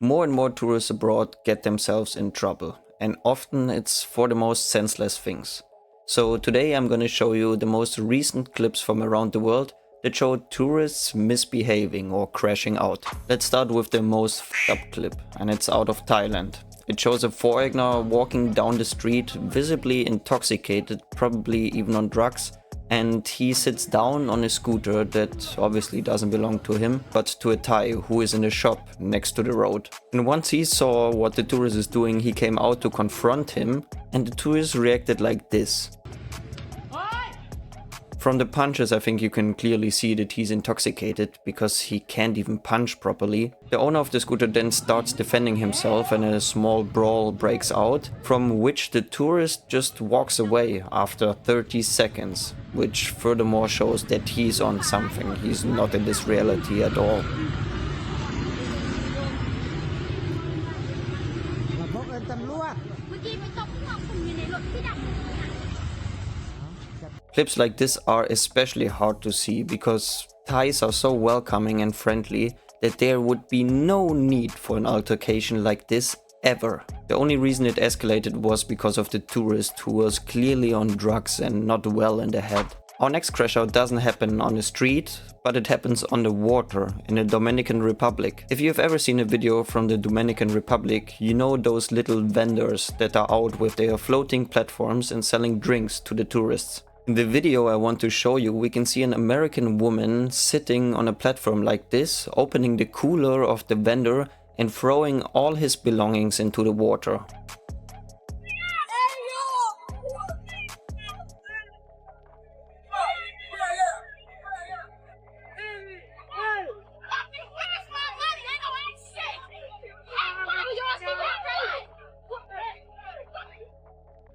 More and more tourists abroad get themselves in trouble, and often it's for the most senseless things. So today I'm gonna show you the most recent clips from around the world that show tourists misbehaving or crashing out. Let's start with the most f***ed up clip, and it's out of Thailand. It shows a foreigner walking down the street, visibly intoxicated, probably even on drugs, and he sits down on a scooter that obviously doesn't belong to him, but to a Thai who is in a shop next to the road. And once he saw what the tourist is doing, he came out to confront him, and the tourist reacted like this. From the punches, I think you can clearly see that he's intoxicated because he can't even punch properly. The owner of the scooter then starts defending himself and a small brawl breaks out, from which the tourist just walks away after 30 seconds, which furthermore shows that he's on something. He's not in this reality at all. Clips like this are especially hard to see because Thais are so welcoming and friendly that there would be no need for an altercation like this ever. The only reason it escalated was because of the tourist who was clearly on drugs and not well in the head. Our next crash out doesn't happen on the street, but it happens on the water in the Dominican Republic. If you've ever seen a video from the Dominican Republic, you know those little vendors that are out with their floating platforms and selling drinks to the tourists. In the video I want to show you, we can see an American woman sitting on a platform like this, opening the cooler of the vendor and throwing all his belongings into the water.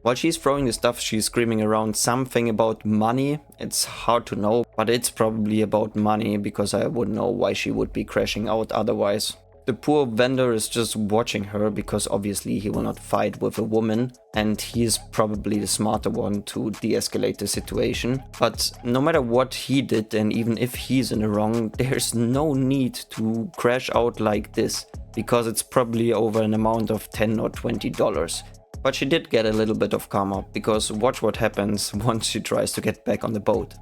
While she's throwing the stuff, she's screaming around something about money. It's hard to know, but it's probably about money because I wouldn't know why she would be crashing out otherwise. The poor vendor is just watching her because obviously he will not fight with a woman and he is probably the smarter one to de-escalate the situation. But no matter what he did, and even if he's in the wrong, there's no need to crash out like this because it's probably over an amount of $10 or $20. But she did get a little bit of karma, because watch what happens once she tries to get back on the boat.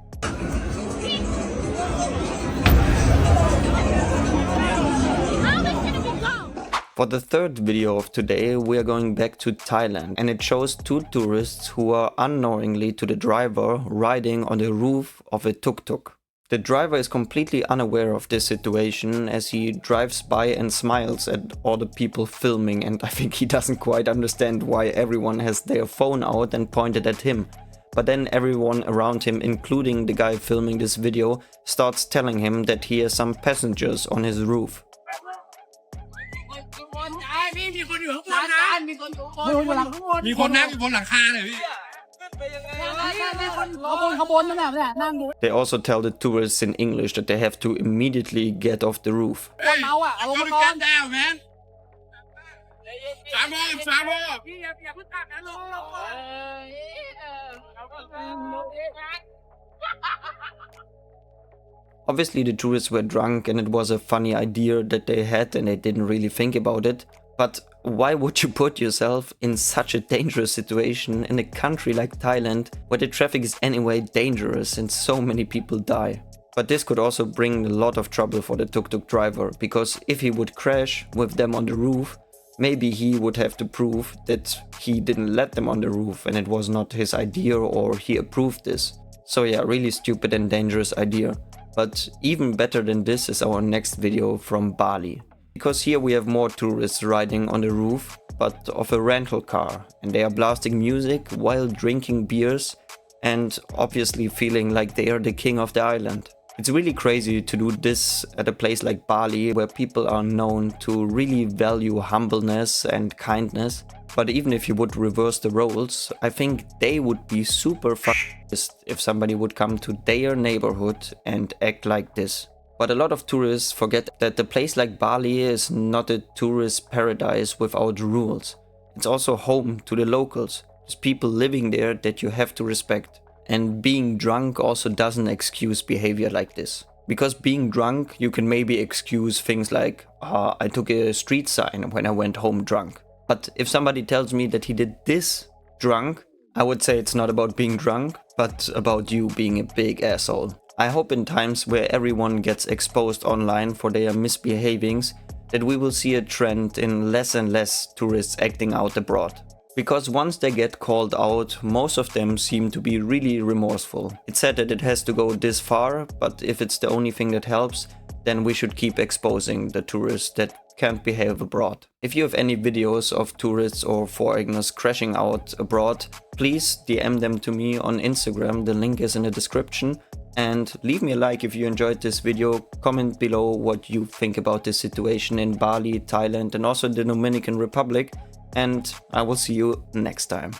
For the third video of today, we are going back to Thailand, and it shows two tourists who are unknowingly to the driver riding on the roof of a tuk-tuk. The driver is completely unaware of this situation as he drives by and smiles at all the people filming, and I think he doesn't quite understand why everyone has their phone out and pointed at him. But then everyone around him, including the guy filming this video, starts telling him that he has some passengers on his roof. They also tell the tourists in English that they have to immediately get off the roof. Hey, Obviously the tourists were drunk and it was a funny idea that they had and they didn't really think about it. But why would you put yourself in such a dangerous situation in a country like Thailand, where the traffic is anyway dangerous and so many people die? But this could also bring a lot of trouble for the tuk-tuk driver, because if he would crash with them on the roof, maybe he would have to prove that he didn't let them on the roof and it was not his idea or he approved this. So yeah, really stupid and dangerous idea. But even better than this is our next video from Bali. Because here we have more tourists riding on the roof, but of a rental car, and they are blasting music while drinking beers and obviously feeling like they are the king of the island. It's really crazy to do this at a place like Bali, where people are known to really value humbleness and kindness. But even if you would reverse the roles, I think they would be super f***ed if somebody would come to their neighborhood and act like this. But a lot of tourists forget that a place like Bali is not a tourist paradise without rules. It's also home to the locals. There's people living there that you have to respect. And being drunk also doesn't excuse behavior like this. Because being drunk, you can maybe excuse things like, I took a street sign when I went home drunk. But if somebody tells me that he did this drunk, I would say it's not about being drunk, but about you being a big asshole. I hope in times where everyone gets exposed online for their misbehavings, that we will see a trend in less and less tourists acting out abroad. Because once they get called out, most of them seem to be really remorseful. It's said that it has to go this far, but if it's the only thing that helps, then we should keep exposing the tourists that can't behave abroad. If you have any videos of tourists or foreigners crashing out abroad, please DM them to me on Instagram, the link is in the description. And leave me a like if you enjoyed this video, comment below what you think about this situation in Bali, Thailand and also the Dominican Republic. And I will see you next time.